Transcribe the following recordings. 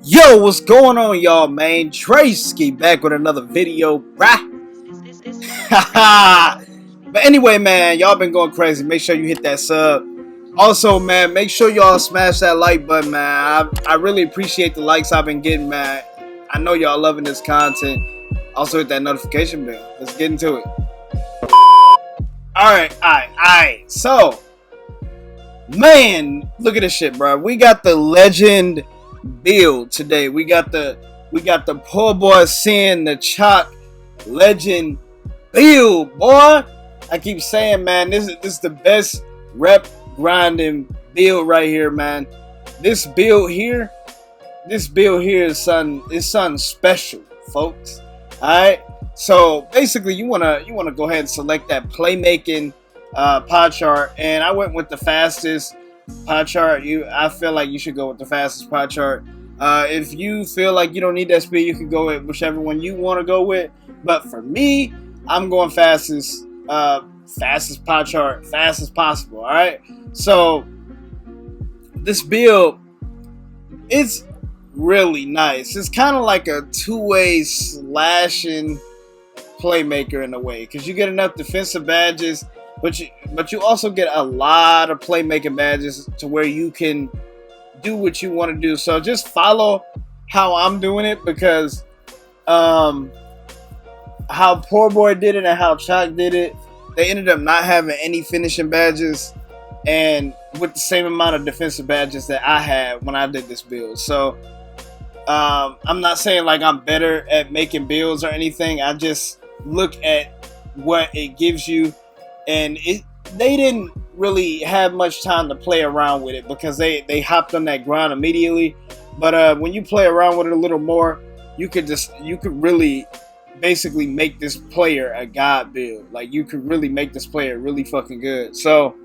Yo, what's going on, y'all, man? VDreski back with another video, brah. But anyway, man, y'all been going crazy. Make sure you hit that sub. Also, man, make sure y'all smash that like button, man. I really appreciate the likes I've been getting, man. I know y'all loving this content. Also, hit that notification bell. Let's get into it. Alright. So, man, look at this shit, bro. We got the legend build today. We got the Poorboy seeing the Choc legend build, boy. I keep saying, man, this is the best rep grinding build right here, man. This build here is something special, folks. Alright, so basically you wanna go ahead and select that playmaking pie chart, and I went with the fastest pie chart. I feel like you should go with the fastest pie chart. If you feel like you don't need that speed, you can go with whichever one you want to go with. But for me, I'm going fastest pie chart, fast as possible. All right. So this build, it's really nice. It's kind of like a two-way slashing playmaker in a way, because you get enough defensive badges. But you also get a lot of playmaking badges to where you can do what you want to do. So just follow how I'm doing it, because how Poorboy did it and how Choc did it, they ended up not having any finishing badges and with the same amount of defensive badges that I had when I did this build. So I'm not saying like I'm better at making builds or anything. I just look at what it gives you. And they didn't really have much time to play around with it, because they hopped on that grind immediately. But when you play around with it a little more, you could really basically make this player a god build. Like, you could really make this player really fucking good. So,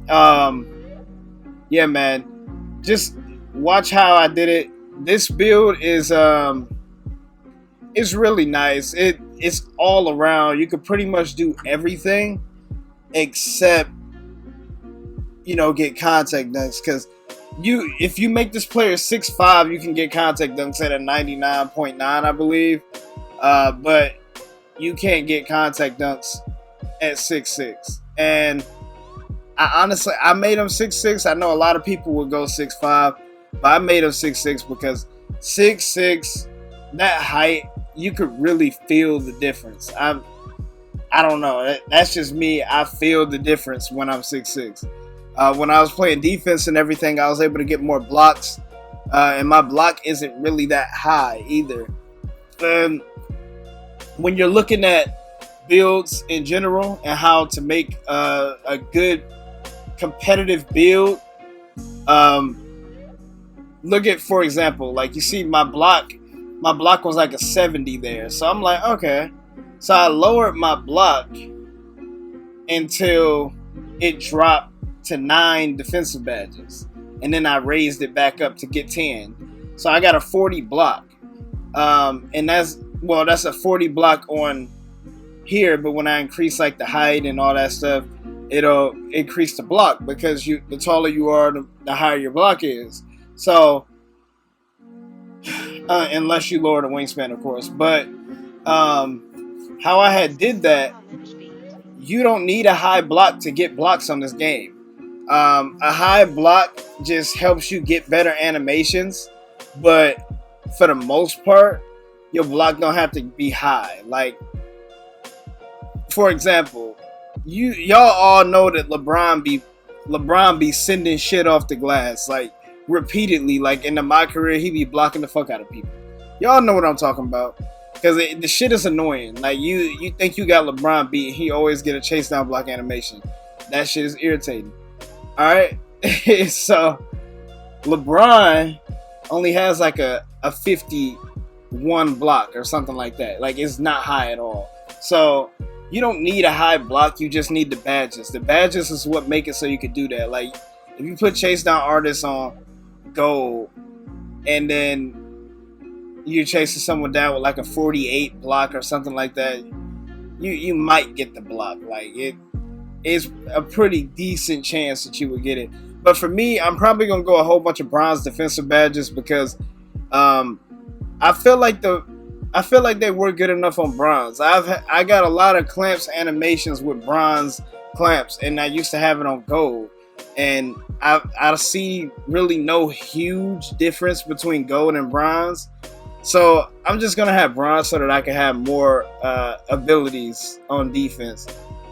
yeah, man, just watch how I did it. This build is it's really nice. It's all around. You could pretty much do everything except, get contact dunks, because if you make this player 6'5", you can get contact dunks at a 99.9, I believe, but you can't get contact dunks at 6'6". And I made him 6'6". I know a lot of people would go 6'5", but I made him 6'6", because 6'6", that height, you could really feel the difference. I don't know. That's just me. I feel the difference when I'm 6'6". When I was playing defense and everything, I was able to get more blocks. And my block isn't really that high either. And when you're looking at builds in general and how to make a good competitive build, look at, for example, like you see my block was like a 70 there. So I'm like, okay. So I lowered my block until it dropped to 9 defensive badges. And then I raised it back up to get 10. So I got a 40 block. And that's a 40 block on here, but when I increase like the height and all that stuff, it'll increase the block, because the taller you are, the higher your block is. So unless you lower the wingspan, of course. But how I had did that, you don't need a high block to get blocks on this game. A high block just helps you get better animations, but for the most part, your block don't have to be high. Like, for example, y'all all know that LeBron be sending shit off the glass like repeatedly. Like in my career, he be blocking the fuck out of people. Y'all know what I'm talking about. Because the shit is annoying. Like, you think you got LeBron beat, he always get a chase down block animation. That shit is irritating. Alright? So, LeBron only has like a 51 block or something like that. Like, it's not high at all. So, you don't need a high block, you just need the badges. The badges is what make it so you can do that. Like, if you put chase down artists on gold, and then you're chasing someone down with like a 48 block or something like that, you might get the block. Like, it is a pretty decent chance that you would get it. But for me, I'm probably gonna go a whole bunch of bronze defensive badges, because I feel like they work good enough on bronze. I got a lot of clamps animations with bronze clamps, and I used to have it on gold, and I see really no huge difference between gold and bronze. So I'm just gonna have bronze so that I can have more abilities on defense.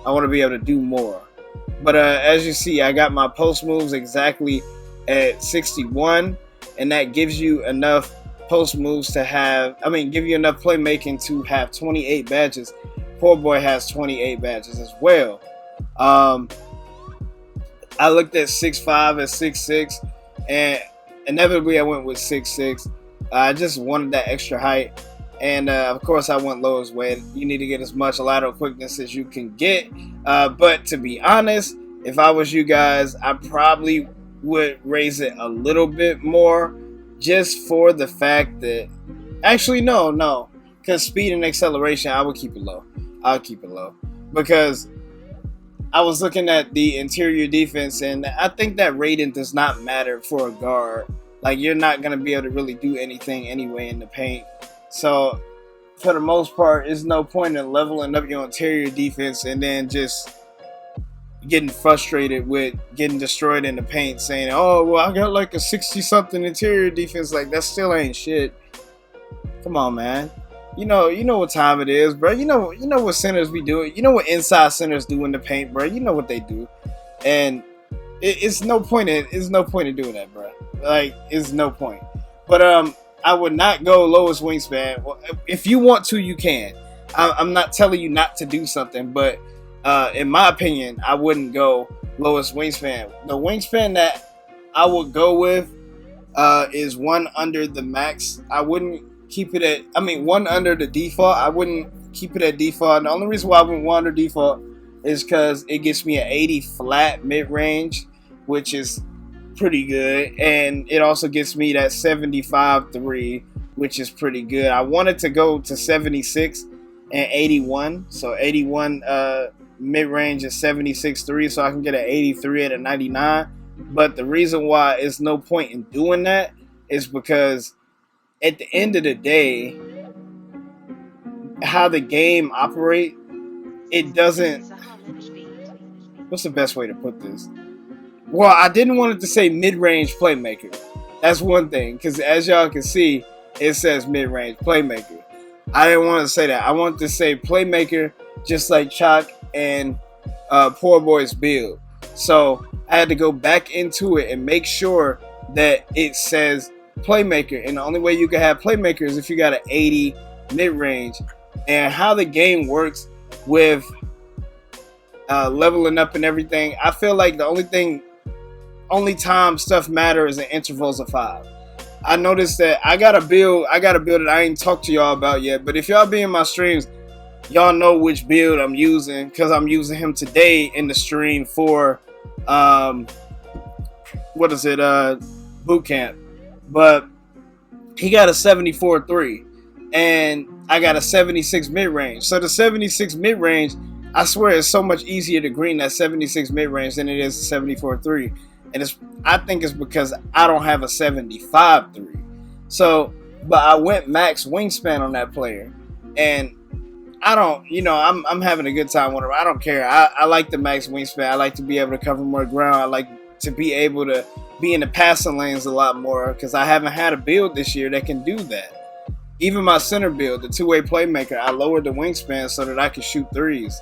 I want to be able to do more. But as you see, I got my post moves exactly at 61, and that gives you enough post moves to have, give you enough playmaking to have 28 badges. Poorboy has 28 badges as well. I looked at 6'5" and 6'6", and inevitably I went with 6'6". I just wanted that extra height, and of course I went lowest weight. You need to get as much lateral quickness as you can get, but to be honest, if I was you guys, I probably would raise it a little bit more, just for the fact that, actually no, because speed and acceleration, I would keep it low. I'll keep it low, because I was looking at the interior defense, and I think that rating does not matter for a guard. Like, you're not going to be able to really do anything anyway in the paint. So, for the most part, there's no point in leveling up your interior defense and then just getting frustrated with getting destroyed in the paint, saying, oh, well, I got like a 60-something interior defense. Like, that still ain't shit. Come on, man. You know what time it is, bro. You know what centers be doing. You know what inside centers do in the paint, bro. You know what they do. And it's no point in doing that, bro. Like, it's no point. But I would not go lowest wingspan. Well, if you want to, you can. I'm not telling you not to do something, but in my opinion, I wouldn't go lowest wingspan. The wingspan that I would go with is one under the max. I wouldn't keep it at, one under the default. I wouldn't keep it at default. And the only reason why I wouldn't one under default is because it gets me an 80 flat mid-range, which is pretty good, and it also gets me that 75 3, which is pretty good. I wanted to go to 76 and 81, so 81 mid-range is 76 3, so I can get an 83 at a 99. But the reason why there's no point in doing that is because at the end of the day, how the game operates, it doesn't. What's the best way to put this? Well, I didn't want it to say mid-range playmaker. That's one thing, because as y'all can see, it says mid-range playmaker. I didn't want to say that. I wanted to say playmaker, just like Choc and Poorboy's build. So I had to go back into it and make sure that it says playmaker. And the only way you can have playmaker is if you got an 80 mid-range. And how the game works with leveling up and everything, I feel like the only time stuff matters is in intervals of 5. I noticed that I got a build that I ain't talked to y'all about yet, but if y'all be in my streams, y'all know which build I'm using, because I'm using him today in the stream for boot camp. But he got a 74 3, and I got a 76 mid-range. So the 76 mid-range, I swear, it's so much easier to green that 76 mid-range than it is the 74 3. And I think it's because I don't have a 75 3. So, but I went max wingspan on that player, and I don't, I'm having a good time with him. I don't care. I like the max wingspan. I like to be able to cover more ground. I like to be able to be in the passing lanes a lot more, because I haven't had a build this year that can do that. Even my center build, the two-way playmaker, I lowered the wingspan so that I could shoot threes.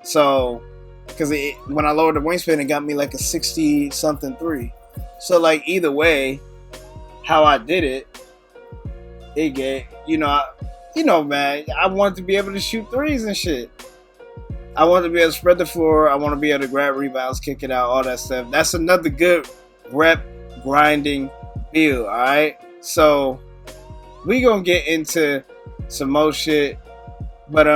So, because when I lowered the wingspan, it got me like a 60-something 3. So, like, either way, how I did it, it gave, man, I wanted to be able to shoot threes and shit. I want to be able to spread the floor. I want to be able to grab rebounds, kick it out, all that stuff. That's another good rep grinding build, all right? So, we going to get into some more shit. But,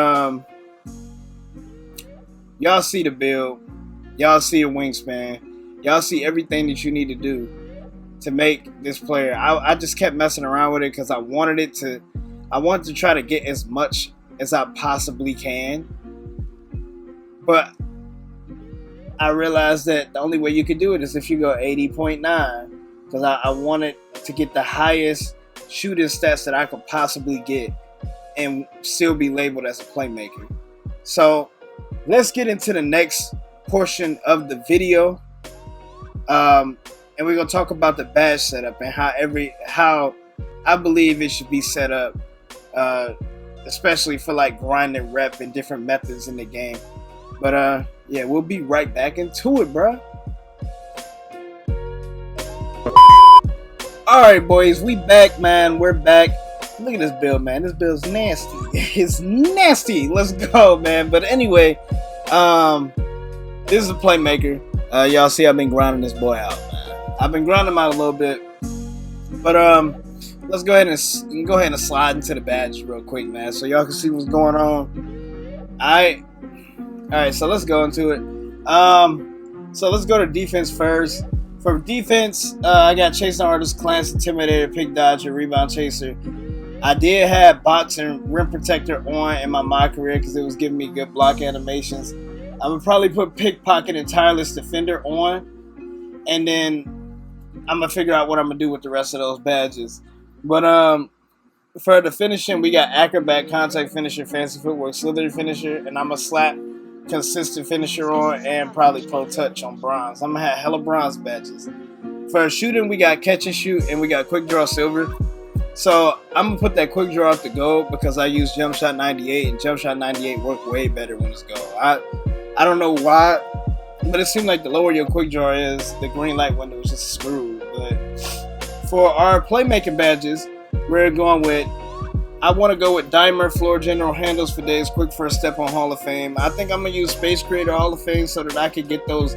y'all see the build. Y'all see the wingspan. Y'all see everything that you need to do to make this player. I just kept messing around with it because I wanted to try to get as much as I possibly can. But I realized that the only way you could do it is if you go 80.9, because I wanted to get the highest shooting stats that I could possibly get and still be labeled as a playmaker. So let's get into the next portion of the video. And we're gonna talk about the badge setup and how I believe it should be set up, especially for like grinding rep and different methods in the game. But yeah, we'll be right back into it, bruh. Alright, boys, we back, man. We're back. Look at this build, man. This build's nasty. It's nasty. Let's go, man. But anyway, this is a playmaker. Y'all see I've been grinding this boy out, man. I've been grinding him out a little bit. But let's go ahead and slide into the badge real quick, man, so y'all can see what's going on. Alright, so let's go into it. So let's go to defense first. For defense, I got Chasing Artist, Clance, Intimidator, Pick Dodger, Rebound Chaser. I did have Box and Rim Protector on in my career because it was giving me good block animations. I would probably put Pickpocket and Tireless Defender on, and then I'm gonna figure out what I'm gonna do with the rest of those badges. But for the finishing, we got Acrobat, Contact Finisher, Fancy Footwork, Slithery Finisher, and I'm gonna slap Consistent Finisher on and probably Pro Touch on bronze. I'm gonna have hella bronze badges. For shooting, we got Catch and Shoot and we got Quick Draw Silver. So I'm gonna put that Quick Draw up to gold because I use Jump Shot 98 and Jump Shot 98 work way better when it's gold. I don't know why, but it seemed like the lower your Quick Draw is, the green light window is just screwed. But for our playmaking badges, we're going with, I want to go with Dimer, Floor General, Handles for Days, Quick First Step on Hall of Fame. I think I'm going to use Space Creator Hall of Fame so that I could get those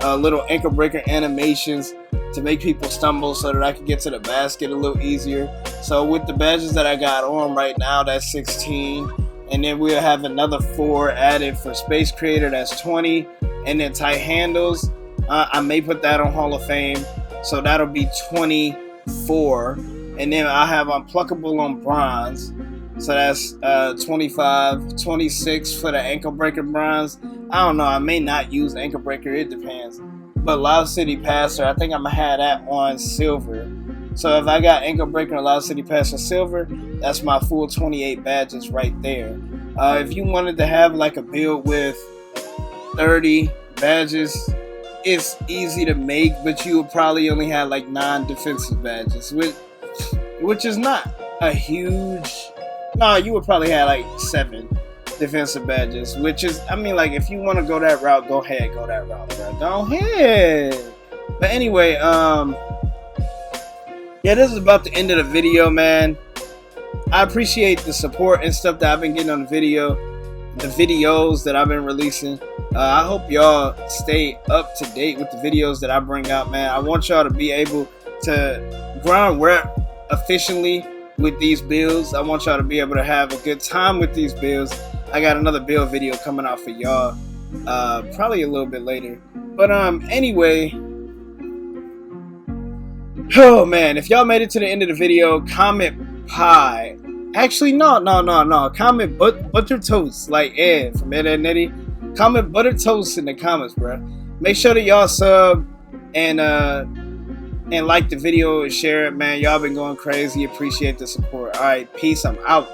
little ankle breaker animations to make people stumble so that I can get to the basket a little easier. So with the badges that I got on right now, that's 16. And then we'll have another 4 added for Space Creator, that's 20. And then Tight Handles, I may put that on Hall of Fame. So that'll be 24. And then I have Unpluckable on bronze. So that's 25, 26 for the ankle breaker bronze. I don't know, I may not use ankle breaker, it depends. But Loud City Passer, I think I'm gonna have that on silver. So if I got ankle breaker and Loud City Passer silver, that's my full 28 badges right there. If you wanted to have like a build with 30 badges, it's easy to make, but you would probably only have like 9 defensive badges, which is not a huge. No, you would probably have like 7 defensive badges, which is, I mean, like, if you want to go that route, go ahead, go that route, bro. Go ahead. But anyway, yeah, this is about the end of the video, man. I appreciate the support and stuff that I've been getting on the videos that I've been releasing. I hope y'all stay up to date with the videos that I bring out, man. I want y'all to be able to grind rep efficiently with these builds. I want y'all to be able to have a good time with these builds. I got another build video coming out for y'all probably a little bit later. But anyway, oh man, if y'all made it to the end of the video, comment pie. Actually, no. Comment butter toast, like Ed from Ed and Nettie. Comment butter toast in the comments, bro. Make sure that y'all sub and like the video and share it, man. Y'all been going crazy. Appreciate the support. All right, peace. I'm out.